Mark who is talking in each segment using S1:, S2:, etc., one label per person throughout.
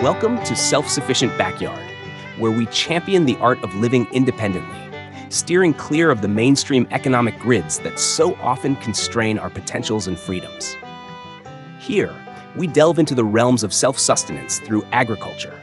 S1: Welcome to Self-Sufficient Backyard, where we champion the art of living independently, steering clear of the mainstream economic grids that so often constrain our potentials and freedoms. Here, we delve into the realms of self-sustenance through agriculture,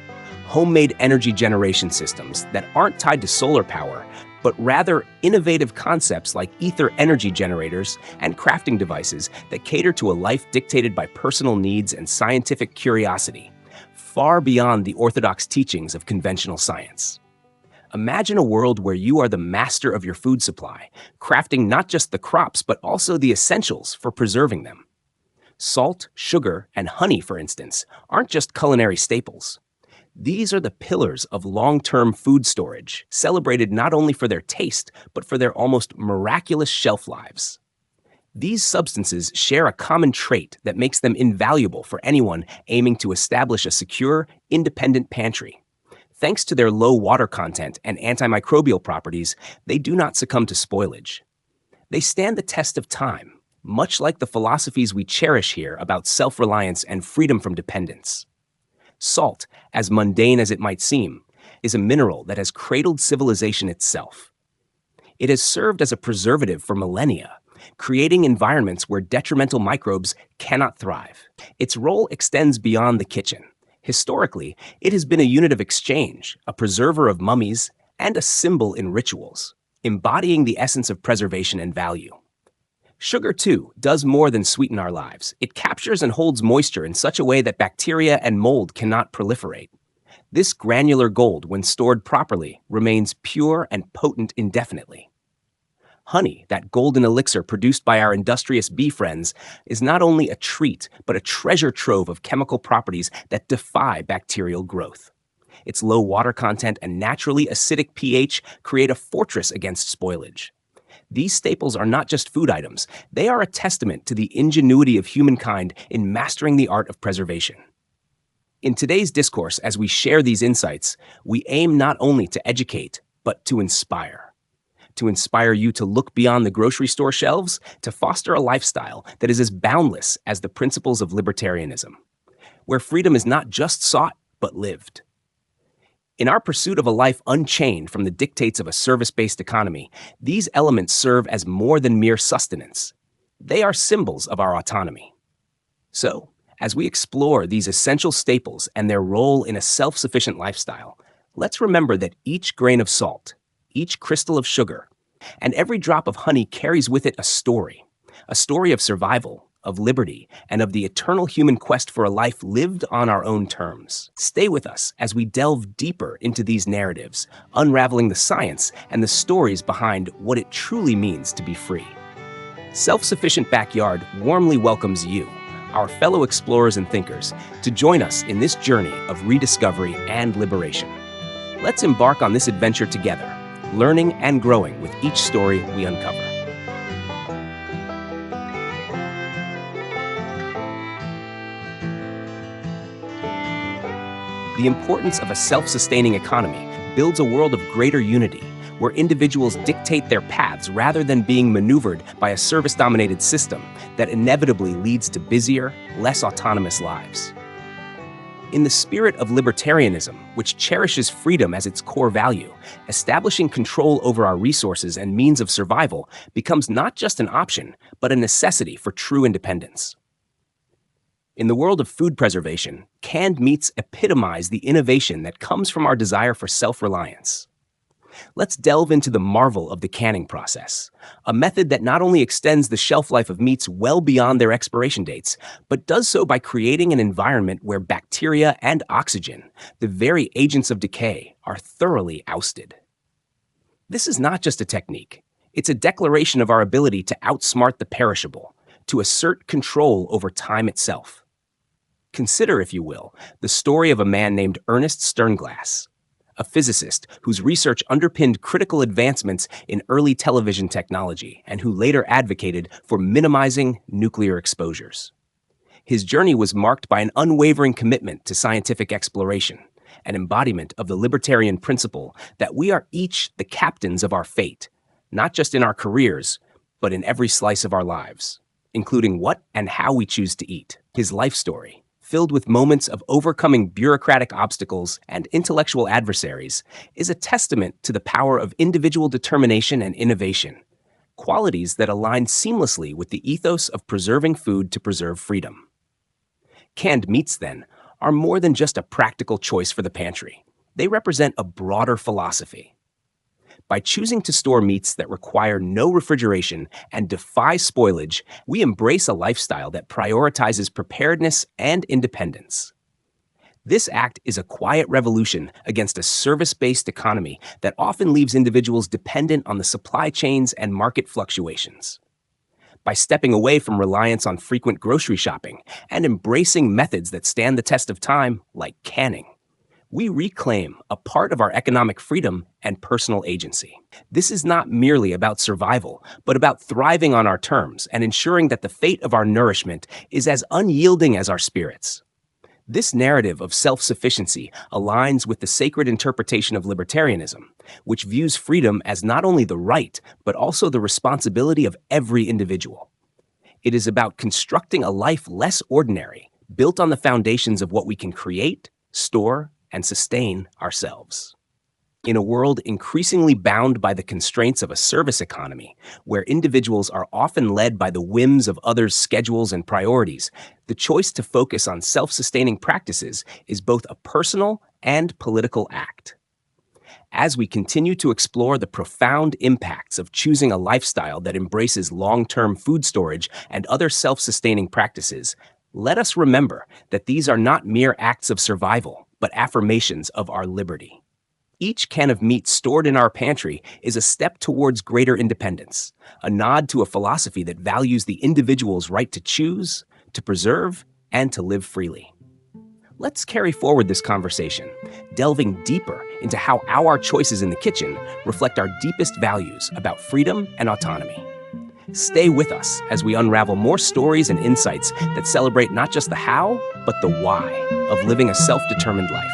S1: homemade energy generation systems that aren't tied to solar power, but rather innovative concepts like ether energy generators and crafting devices that cater to a life dictated by personal needs and scientific curiosity, far beyond the orthodox teachings of conventional science. Imagine a world where you are the master of your food supply, crafting not just the crops, but also the essentials for preserving them. Salt, sugar, and honey, for instance, aren't just culinary staples. These are the pillars of long-term food storage, celebrated not only for their taste, but for their almost miraculous shelf lives. These substances share a common trait that makes them invaluable for anyone aiming to establish a secure, independent pantry. Thanks to their low water content and antimicrobial properties, they do not succumb to spoilage. They stand the test of time, much like the philosophies we cherish here about self-reliance and freedom from dependence. Salt, as mundane as it might seem, is a mineral that has cradled civilization itself. It has served as a preservative for millennia, creating environments where detrimental microbes cannot thrive. Its role extends beyond the kitchen. Historically, it has been a unit of exchange, a preserver of mummies, and a symbol in rituals, embodying the essence of preservation and value. Sugar, too, does more than sweeten our lives. It captures and holds moisture in such a way that bacteria and mold cannot proliferate. This granular gold, when stored properly, remains pure and potent indefinitely. Honey, that golden elixir produced by our industrious bee friends, is not only a treat, but a treasure trove of chemical properties that defy bacterial growth. Its low water content and naturally acidic pH create a fortress against spoilage. These staples are not just food items, they are a testament to the ingenuity of humankind in mastering the art of preservation. In today's discourse, as we share these insights, we aim not only to educate, but to inspire. To inspire you to look beyond the grocery store shelves, to foster a lifestyle that is as boundless as the principles of libertarianism, where freedom is not just sought, but lived. In our pursuit of a life unchained from the dictates of a service-based economy, these elements serve as more than mere sustenance. They are symbols of our autonomy. So, as we explore these essential staples and their role in a self-sufficient lifestyle, let's remember that each grain of salt, each crystal of sugar, and every drop of honey carries with it a story of survival, of liberty, and of the eternal human quest for a life lived on our own terms. Stay with us as we delve deeper into these narratives, unraveling the science and the stories behind what it truly means to be free. Self-Sufficient Backyard warmly welcomes you, our fellow explorers and thinkers, to join us in this journey of rediscovery and liberation. Let's embark on this adventure together, learning and growing with each story we uncover. The importance of a self-sustaining economy builds a world of greater unity, where individuals dictate their paths rather than being maneuvered by a service-dominated system that inevitably leads to busier, less autonomous lives. In the spirit of libertarianism, which cherishes freedom as its core value, establishing control over our resources and means of survival becomes not just an option, but a necessity for true independence. In the world of food preservation, canned meats epitomize the innovation that comes from our desire for self-reliance. Let's delve into the marvel of the canning process, a method that not only extends the shelf life of meats well beyond their expiration dates, but does so by creating an environment where bacteria and oxygen, the very agents of decay, are thoroughly ousted. This is not just a technique. It's a declaration of our ability to outsmart the perishable, to assert control over time itself. Consider, if you will, the story of a man named Ernest Sternglass, a physicist whose research underpinned critical advancements in early television technology and who later advocated for minimizing nuclear exposures. His journey was marked by an unwavering commitment to scientific exploration, an embodiment of the libertarian principle that we are each the captains of our fate, not just in our careers, but in every slice of our lives. including what and how we choose to eat. His life story, filled with moments of overcoming bureaucratic obstacles and intellectual adversaries, is a testament to the power of individual determination and innovation, qualities that align seamlessly with the ethos of preserving food to preserve freedom. Canned meats, then, are more than just a practical choice for the pantry. They represent a broader philosophy. By choosing to store meats that require no refrigeration and defy spoilage, we embrace a lifestyle that prioritizes preparedness and independence. This act is a quiet revolution against a service-based economy that often leaves individuals dependent on the supply chains and market fluctuations. By stepping away from reliance on frequent grocery shopping and embracing methods that stand the test of time, like canning, we reclaim a part of our economic freedom and personal agency. This is not merely about survival, but about thriving on our terms and ensuring that the fate of our nourishment is as unyielding as our spirits. This narrative of self-sufficiency aligns with the sacred interpretation of libertarianism, which views freedom as not only the right, but also the responsibility of every individual. It is about constructing a life less ordinary, built on the foundations of what we can create, store, and sustain ourselves. In a world increasingly bound by the constraints of a service economy, where individuals are often led by the whims of others' schedules and priorities, the choice to focus on self-sustaining practices is both a personal and political act. As we continue to explore the profound impacts of choosing a lifestyle that embraces long-term food storage and other self-sustaining practices, let us remember that these are not mere acts of survival, but affirmations of our liberty. Each can of meat stored in our pantry is a step towards greater independence, a nod to a philosophy that values the individual's right to choose, to preserve, and to live freely. Let's carry forward this conversation, delving deeper into how our choices in the kitchen reflect our deepest values about freedom and autonomy. Stay with us as we unravel more stories and insights that celebrate not just the how, but the why of living a self-determined life.